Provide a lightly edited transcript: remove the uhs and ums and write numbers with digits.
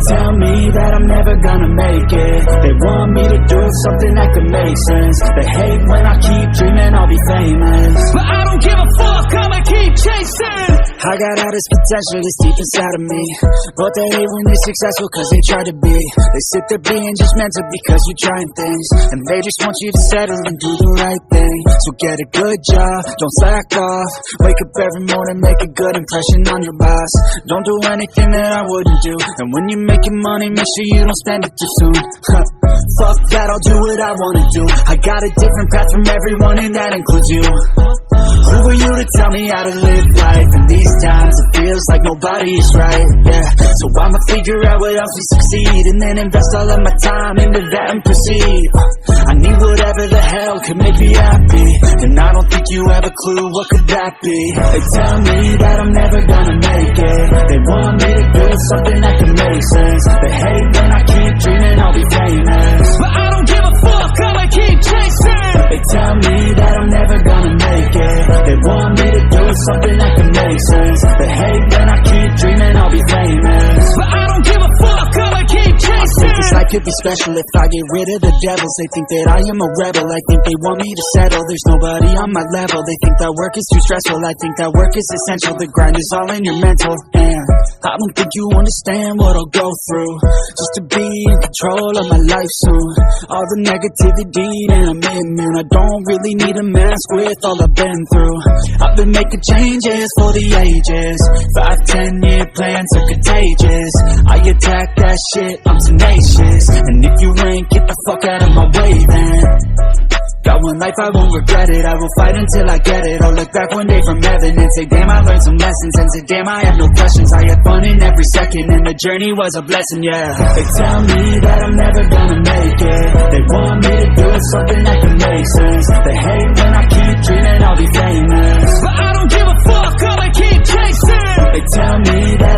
tell me that I'm never gonna make it. They want me to do something that could make sense. They hate when I keep dreaming I'll be famous, but I don't give a fuck, I'ma keep chasing. I got all this potential that's deep inside of me, but they hate when you're successful cause they try to be. They sit there being judgmental because you're trying things, and they just want you to settle and do the right thing. So get a good job, don't slack off. Wake up every morning, make a good impression on your boss. Don't do anything that I wouldn't do, and when you're making money, make sure you don't spend it too soon. Fuck that, I'll do what I wanna do. I got a different path from everyone, and that includes you. Who are you to tell me how to live life? In these times it feels like nobody is right, yeah. So I'ma figure out what else we succeed, and then invest all of my time into that and proceed. I need whatever the hell could make me happy, and I don't think you have a clue what could that be. They tell me that I'm never gonna make it. They want me to do something that can make sense. They hate when I keep dreaming I'll be famous, but I don't give a fuck, I'ma keep chasing. They tell me that I'm never gonna make it. They want me to do something that can make sense. They hate when I keep dreaming I'll be famous, but I don't give a fuck, I'ma keep chasing. I think this life could be special if I get rid of the devils. They think that I am a rebel, I think they want me to settle. There's nobody on my level, they think that work is too stressful. I think that work is essential, the grind is all in your mental. And I don't think you understand what I'll go through just to be in control of my life soon. All the negativity that I'm in, man, I don't really need a mask with all I've been through. I've been making changes for the ages. 5-10 year plans are contagious. I attack that shit, I'm tenacious. And if you ain't, get the fuck out of my way then. Got one life, I won't regret it. I will fight until I get it. I'll look back one day from heaven and say, damn, I learned some lessons. And say, damn, I have no questions. I had fun in every second, and the journey was a blessing, yeah. They tell me that I'm never gonna make it. They want me to do something that can make sense. They hate when I keep dreaming I'll be famous, but I don't give a fuck, I'ma keep chasing. They tell me that